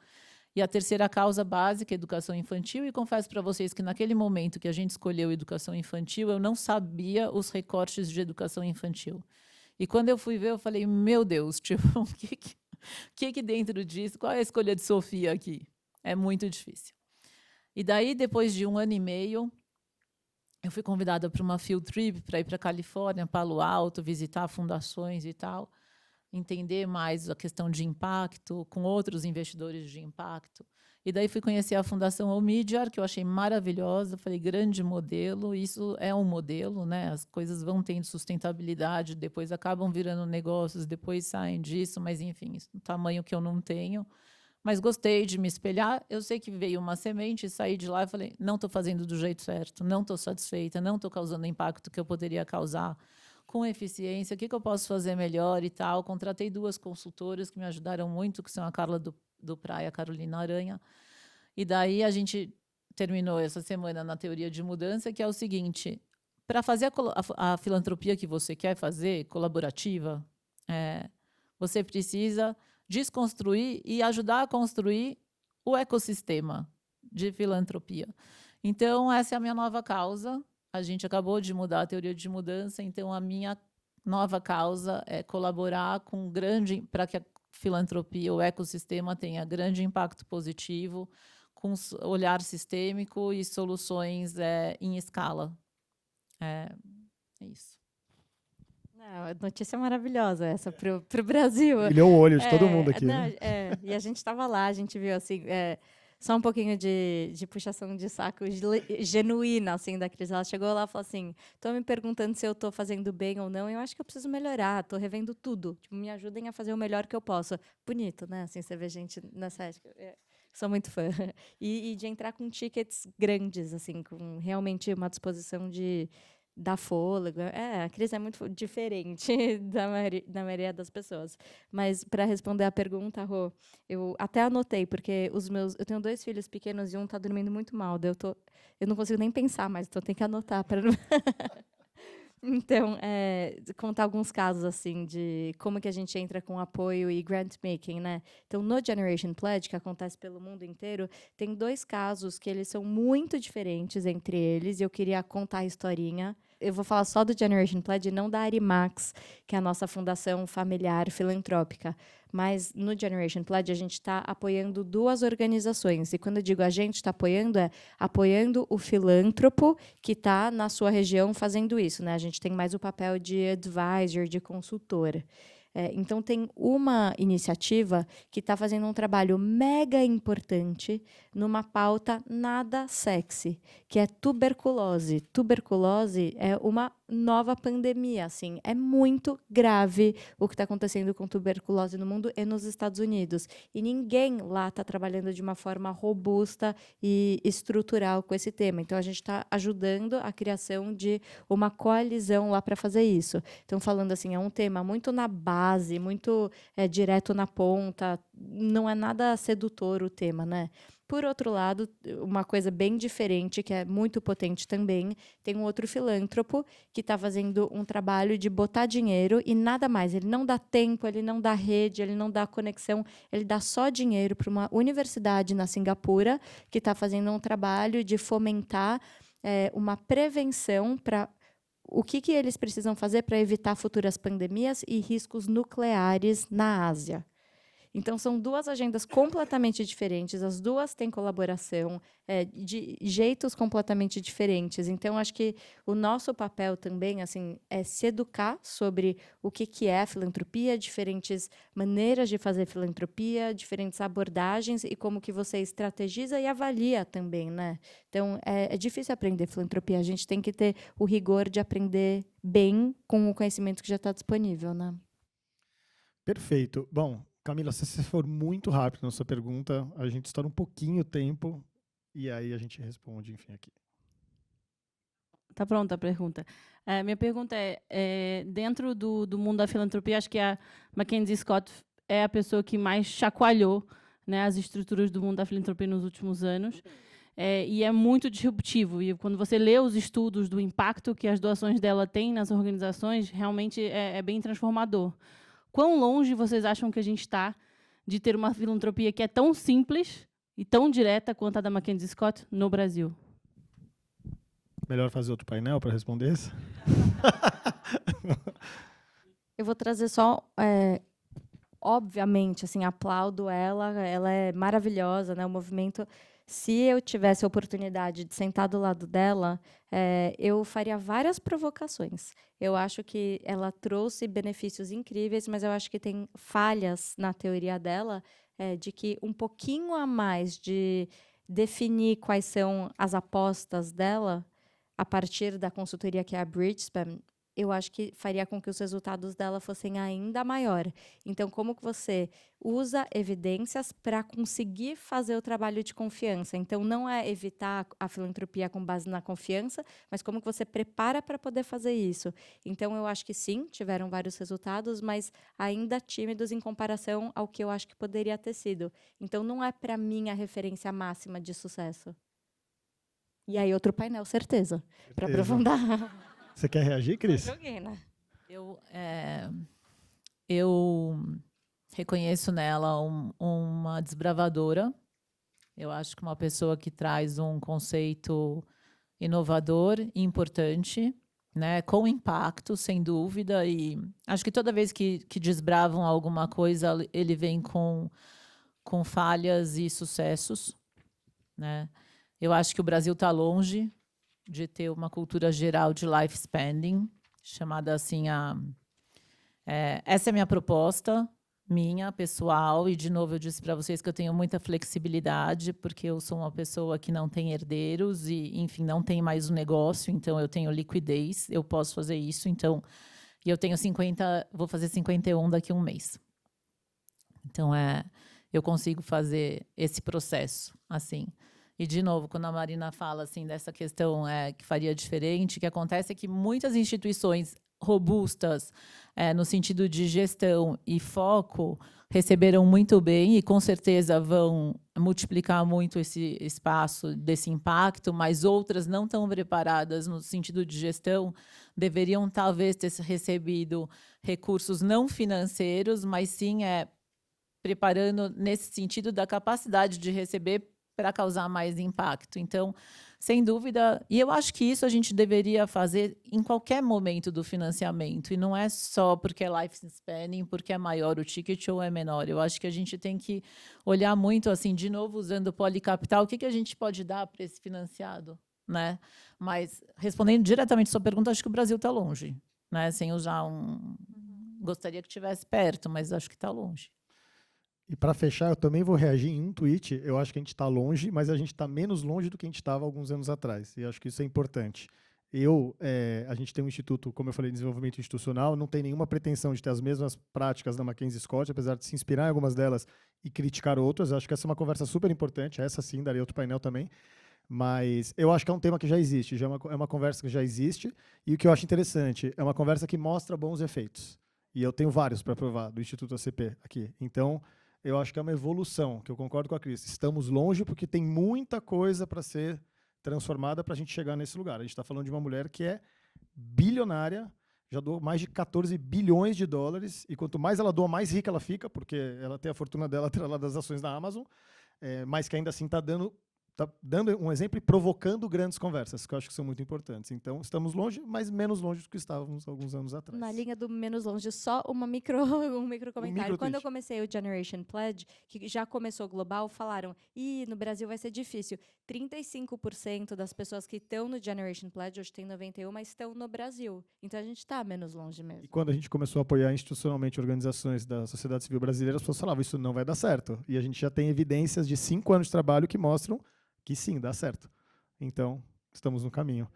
E a terceira causa básica, educação infantil, e confesso para vocês que naquele momento que a gente escolheu educação infantil, eu não sabia os recortes de educação infantil. E quando eu fui ver, eu falei, meu Deus, tipo, o que dentro disso, qual é a escolha de Sofia aqui? É muito difícil. E daí, depois de 1 ano e meio, eu fui convidada para uma field trip para ir para a Califórnia, Palo Alto, visitar fundações e tal, entender mais a questão de impacto com outros investidores de impacto. E daí fui conhecer a Fundação Omidyar, que eu achei maravilhosa. Falei, grande modelo, isso é um modelo, né? As coisas vão tendo sustentabilidade, depois acabam virando negócios, depois saem disso, mas, enfim, isso é um tamanho que eu não tenho. Mas gostei de me espelhar. Eu sei que veio uma semente, saí de lá e falei, não estou fazendo do jeito certo, não estou satisfeita, não estou causando o impacto que eu poderia causar com eficiência, o que eu posso fazer melhor e tal. Contratei 2 consultoras que me ajudaram muito, que são a Carla do Praia e a Carolina Aranha. E daí a gente terminou essa semana na teoria de mudança, que é o seguinte, para fazer a filantropia que você quer fazer, colaborativa, você precisa desconstruir e ajudar a construir o ecossistema de filantropia. Então, essa é a minha nova causa. A gente acabou de mudar a teoria de mudança, então a minha nova causa é colaborar para que a filantropia, o ecossistema, tenha grande impacto positivo, com olhar sistêmico e soluções em escala. É isso. Não, notícia maravilhosa essa para o Brasil. Brilhou o olho de todo mundo aqui, não, né? E a gente estava lá, a gente viu assim, só um pouquinho de puxação de saco genuína, assim, da Cris. Ela chegou lá e falou assim, estou me perguntando se eu estou fazendo bem ou não, eu acho que eu preciso melhorar, estou revendo tudo. Tipo, me ajudem a fazer o melhor que eu posso. Bonito, né? Assim, você vê gente nessa época. Sou muito fã. E de entrar com tickets grandes, assim, com realmente uma disposição de dar fôlego. A Cris é muito diferente da maioria das pessoas. Mas, para responder a pergunta, Rô, eu até anotei, porque eu tenho 2 filhos pequenos e um está dormindo muito mal. Eu não consigo nem pensar mais, então tenho que anotar para não... Então, contar alguns casos assim de como que a gente entra com apoio e grant making, né? Então, no Generation Pledge, que acontece pelo mundo inteiro, tem 2 casos que eles são muito diferentes entre eles, e eu queria contar a historinha. Eu vou falar só do Generation Pledge, não da Arimax, que é a nossa fundação familiar filantrópica. Mas no Generation Pledge a gente está apoiando 2 organizações. E quando eu digo a gente está apoiando, apoiando o filântropo que está na sua região fazendo isso, né? A gente tem mais o papel de advisor, de consultora. Então, tem uma iniciativa que está fazendo um trabalho mega importante numa pauta nada sexy, que é tuberculose. Tuberculose é uma nova pandemia, assim, é muito grave o que está acontecendo com tuberculose no mundo e nos Estados Unidos. E ninguém lá está trabalhando de uma forma robusta e estrutural com esse tema. Então, a gente está ajudando a criação de uma coalizão lá para fazer isso. Então, falando assim, é um tema muito na base, muito direto na ponta, não é nada sedutor o tema, né? Por outro lado, uma coisa bem diferente, que é muito potente também, tem um outro filântropo que está fazendo um trabalho de botar dinheiro e nada mais. Ele não dá tempo, ele não dá rede, ele não dá conexão, ele dá só dinheiro para uma universidade na Singapura que está fazendo um trabalho de fomentar uma prevenção para o que eles precisam fazer para evitar futuras pandemias e riscos nucleares na Ásia. Então, são 2 agendas completamente diferentes, as 2 têm colaboração de jeitos completamente diferentes. Então, acho que o nosso papel também assim, é se educar sobre o que é a filantropia, diferentes maneiras de fazer filantropia, diferentes abordagens e como que você estrategiza e avalia também, né? Então, é difícil aprender filantropia, a gente tem que ter o rigor de aprender bem com o conhecimento que já está disponível, né? Perfeito. Bom, Camila, se você for muito rápido na sua pergunta, a gente estoura um pouquinho o tempo e aí a gente responde, enfim, aqui. Tá pronta a pergunta. Minha pergunta dentro do mundo da filantropia, acho que a Mackenzie Scott é a pessoa que mais chacoalhou, né, as estruturas do mundo da filantropia nos últimos anos. E é muito disruptivo. E quando você lê os estudos do impacto que as doações dela têm nas organizações, realmente é bem transformador. Quão longe vocês acham que a gente está de ter uma filantropia que é tão simples e tão direta quanto a da Mackenzie Scott no Brasil? Melhor fazer outro painel para responder esse? Eu vou trazer só, obviamente, assim, aplaudo ela é maravilhosa, né? O movimento, se eu tivesse a oportunidade de sentar do lado dela, eu faria várias provocações. Eu acho que ela trouxe benefícios incríveis, mas eu acho que tem falhas na teoria dela, de que um pouquinho a mais de definir quais são as apostas dela, a partir da consultoria que é a Bridgespan, eu acho que faria com que os resultados dela fossem ainda maior. Então, como que você usa evidências para conseguir fazer o trabalho de confiança? Então, não é evitar a filantropia com base na confiança, mas como que você prepara para poder fazer isso? Então, eu acho que sim, tiveram vários resultados, mas ainda tímidos em comparação ao que eu acho que poderia ter sido. Então, não é, para mim, a referência máxima de sucesso. E aí, outro painel, certeza. Para aprofundar. Você quer reagir, Cris? Joguei, né? Eu reconheço nela uma desbravadora. Eu acho que uma pessoa que traz um conceito inovador e importante, né, com impacto, sem dúvida. E acho que toda vez que desbravam alguma coisa, ele vem com falhas e sucessos, né? Eu acho que o Brasil está longe de ter uma cultura geral de life spending, chamada assim essa é a minha proposta, minha, pessoal, e de novo eu disse para vocês que eu tenho muita flexibilidade, porque eu sou uma pessoa que não tem herdeiros e, enfim, não tem mais um negócio, então eu tenho liquidez, eu posso fazer isso, então, e eu tenho 50, vou fazer 51 daqui a um mês. Então, eu consigo fazer esse processo, assim. E, de novo, quando a Marina fala assim, dessa questão que faria diferente, o que acontece é que muitas instituições robustas, no sentido de gestão e foco, receberam muito bem e, com certeza, vão multiplicar muito esse espaço desse impacto, mas outras não estão preparadas no sentido de gestão, deveriam, talvez, ter recebido recursos não financeiros, mas sim preparando nesse sentido da capacidade de receber para causar mais impacto. Então, sem dúvida, e eu acho que isso a gente deveria fazer em qualquer momento do financiamento, e não é só porque é life spanning, porque é maior o ticket ou é menor. Eu acho que a gente tem que olhar muito, assim, de novo, usando o policapital, o que a gente pode dar para esse financiado, né? Mas, respondendo diretamente a sua pergunta, acho que o Brasil está longe, né? Sem usar gostaria que estivesse perto, mas acho que está longe. E para fechar, eu também vou reagir em um tweet. Eu acho que a gente está longe, mas a gente está menos longe do que a gente estava alguns anos atrás. E acho que isso é importante. A gente tem um instituto, como eu falei, de desenvolvimento institucional, não tem nenhuma pretensão de ter as mesmas práticas da Mackenzie Scott, apesar de se inspirar em algumas delas e criticar outras. Acho que essa é uma conversa super importante. Essa sim, daria outro painel também. Mas eu acho que é um tema que já existe, é uma conversa que já existe. E o que eu acho interessante, é uma conversa que mostra bons efeitos. E eu tenho vários para provar do Instituto ACP aqui. Então, eu acho que é uma evolução, que eu concordo com a Cris. Estamos longe porque tem muita coisa para ser transformada para a gente chegar nesse lugar. A gente está falando de uma mulher que é bilionária, já doou mais de 14 bilhões de dólares, e quanto mais ela doa, mais rica ela fica, porque ela tem a fortuna dela atrelada das ações da Amazon, mas que ainda assim está dando um exemplo e provocando grandes conversas, que eu acho que são muito importantes. Então, estamos longe, mas menos longe do que estávamos alguns anos atrás. Na linha do menos longe, só um micro comentário. Quando eu comecei o Generation Pledge, que já começou global, falaram, no Brasil vai ser difícil. 35% das pessoas que estão no Generation Pledge, hoje tem 91%, mas estão no Brasil. Então, a gente está menos longe mesmo. E quando a gente começou a apoiar institucionalmente organizações da sociedade civil brasileira, as pessoas falavam, isso não vai dar certo. E a gente já tem evidências de 5 anos de trabalho que mostram que sim, dá certo. Então, estamos no caminho.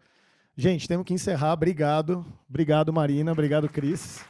Gente, temos que encerrar. Obrigado. Obrigado, Marina. Obrigado, Cris.